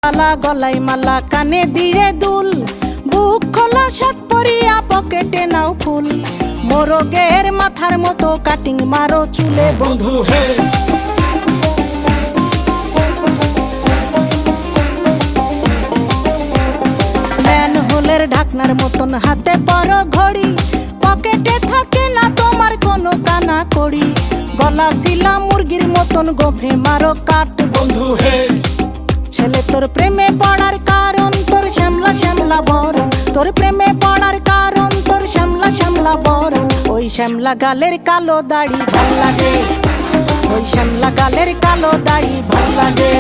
মালা গলায় মালা কানে দিয়ে দুল, বুক খোলা শার্ট পরিয়া পকেটে নাও ফুল, মোরগের মাথার মতো কাটিং মারো চুলে বন্ধু হে। ম্যানহোলের ঢাকনার মতন হাতে পরো ঘড়ি, পকেটে থাকে না তোমার কোনো কানা কড়ি, গলা শিলা মুরগির মতন গোফে মারো কাট বন্ধু হে। ছেলে তোর প্রেমে পড়ার কারণ তোর শ্যামলা শ্যামলা বরণ, তোর প্রেমে পড়ার কারণ তোর শ্যামলা শ্যামলা বরণ, ওই শ্যামলা গালের কালো দাড়ি ভাল লাগে, ওই শ্যামলা গালের কালো দাড়ি ভাল লাগে।